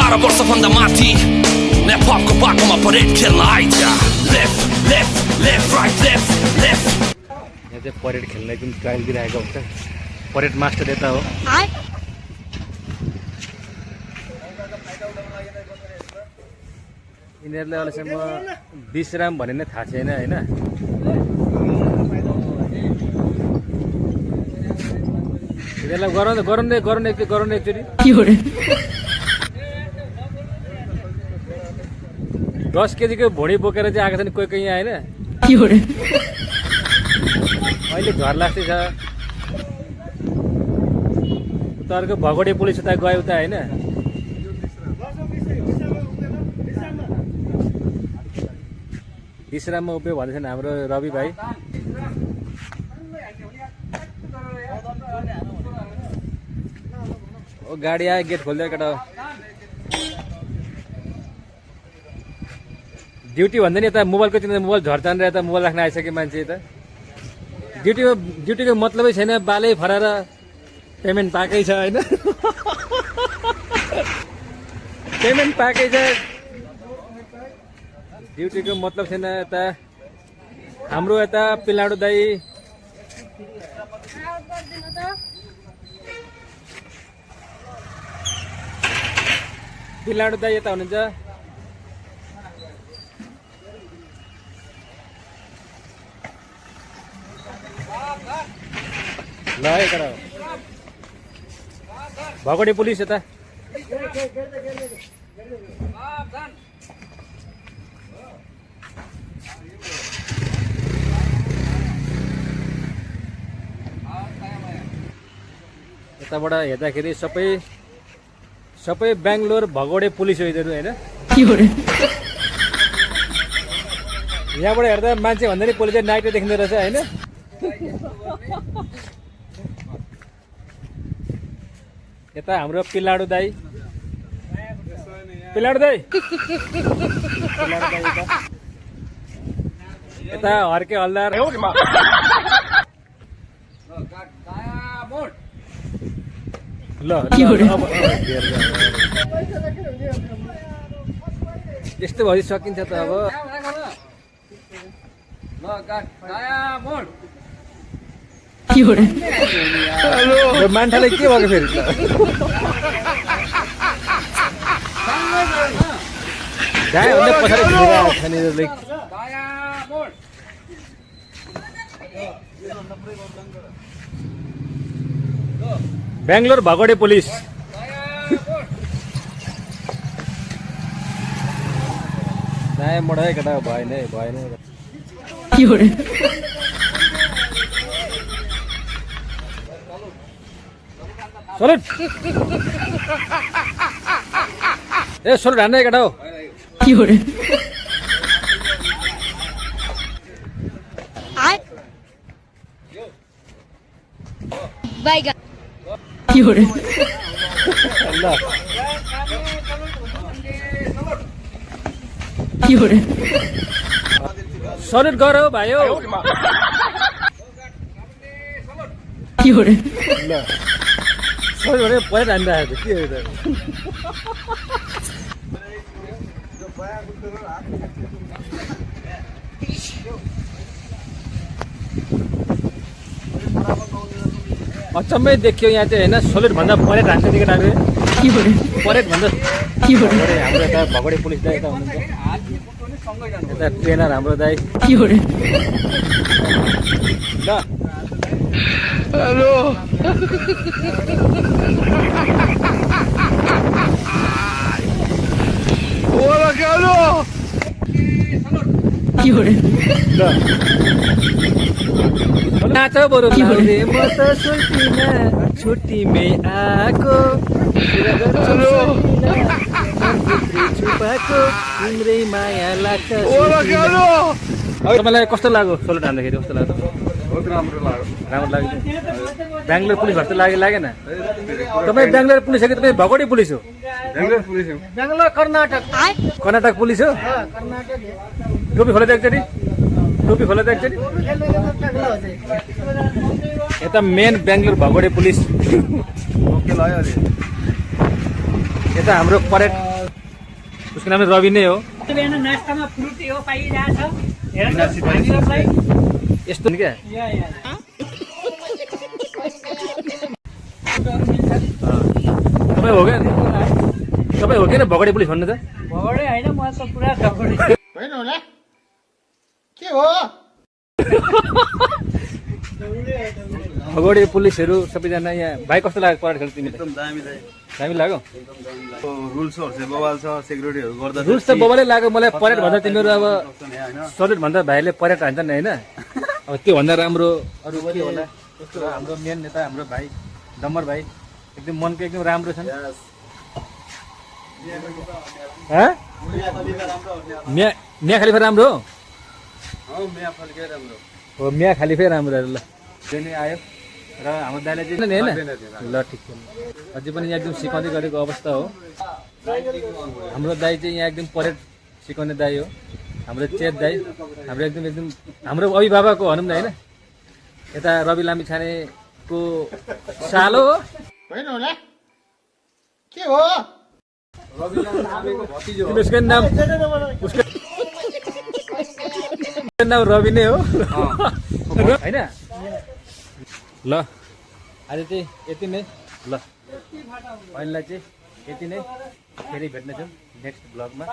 12 वर्षभन्दा माथि ल्यापटपको बाटोमा परेड खेल्न आइज left left left right left left यहाँ चाहिँ परेड खेल्न एकदम ट्रायल दिइरहेको हुन्छ परेड मास्टर यता हो यिनीहरूलाई अहिलेसम्म विश्राम भने नै थाहा छैन होइन यिनीहरूलाई गराउनु एकचोटि 10 केजीको भुँडी बोकेर चाहिँ आएको छ नि कोही यहाँ होइन अहिले झर लाग्छ छ उताहरूको भगोडे पुलिस उता गयो उता होइन विश्राममा उभियो भन्दैछन् हाम्रो रवि भाइ ओ गाडी आयो गेट खोलिदियो केटा ड्युटी भन्दा नि यता मोबाइलको चिन्ता मोबाइल झर तानेर यता मोबाइल राख्न आइसक्यो मान्छे यता ड्युटीको मतलबै छैन बालै फराएर पेमेन्ट पाएकै छ होइन पेमेन्ट पाएकै छ ड्युटीको मतलब छैन यता हाम्रो यता पिलाडो दाई यता हुनुहुन्छ ल यता भगोडे पुलिस यता यताबाट हेर्दाखेरि सबै बेङ्गलोर भगोडे पुलिस हो यिनीहरू होइन यहाँबाट हेर्दा मान्छे भन्दा नि पुलिस नाइटो देखिँदो रहेछ होइन यता हाम्रो पिलाडो दाई यता हर्के हल्दार ल यस्तो भइ सकिन्छ त अब मान्छेलाई के भएको फेरि बेङ्गलोर भगोडे पुलिस मोडा केटा भएन सोलट ए सोलट हान्दै केटा हो सल्युट गर हो भाइ हो परेड हानिरहेको के हो अचम्मै देखियो यहाँ चाहिँ होइन सोलुट भन्दा परेड हान्छ केटाहरू परेड भन्दा हाम्रो यता भगोडे पुलिस दाइ यता हुनुहुन्छ यता ट्रेनर हाम्रो दाइ ल हेलो ओला कालो नाच बरु लाउरे म त सोल्टिन छुट्टीमै आएको छुपाको तिम्रै माया लाग्छ तपाईँलाई कस्तो लाग्यो सोलुट हान्दाखेरि कस्तो लाग्यो राम्रो लाग्यो बेङ्गलोर पुलिस भस्तो लागेन तपाईँ बेङ्गलोर पुलिस हो कि तपाईँ भगोडे पुलिस हो बेङ्गलोर कर्नाटक पुलिस हो टोपी खोला एकचोटि यता मेन बेङ्गलोर भगोडे पुलिस यता हाम्रो परेड उसको नाम रवि नै हो। बिहान नास्तामा फ्रुट यो पाइरहेछ हामीहरूलाई यस्तो नि क्या तपाईँ हो क्या तपाईँ हो कि भगडे पुलिस भन्नु त भगडे होइन म त पुरा झगडे होइन होला के हो भगडे पुलिसहरू सबैजना यहाँ भाइ कस्तो लाग्यो परेड खेल तिमीले एकदम दामी दाइ दामी लाग्यो रुल्सहरू चाहिँ बवाल छ सेक्युरिटीहरू गर्दा रुल्स त बबालै लाग्यो मलाई परेड भन्दा तिमीहरू अब होइन सल्युट भन्दा भाइले परेड हान्छ नि होइन अब त्योभन्दा राम्रो अरू के होला कस्तो हाम्रो मेन नेता हाम्रो भाइ डम्बर भाइ एकदम मनको एकदम राम्रो छन् मिया खालिफा राम्रो हो म्या फल्के राम्रो हो मिया खालिफै राम्रो ल नै आयो र हाम्रो दाइले चाहिँ होइन ल ठिक छ अझै पनि यहाँ एकदम सिकाउँदै गरेको अवस्था हो हाम्रो दाइ चाहिँ यहाँ एकदम परेड सिकाउने दाइ हो हाम्रो चेत दाइ हाम्रो एकदम एकदम हाम्रो अभिभावकको भनौँ न होइन यता रवि लामिछानेको सालो हो होइन होला के हो उसको नाम नाम रवि नै हो होइन ल आज चाहिँ यति नै ल पहिला चाहिँ यति नै फेरि भेट्नेछौँ नेक्स्ट ब्लगमा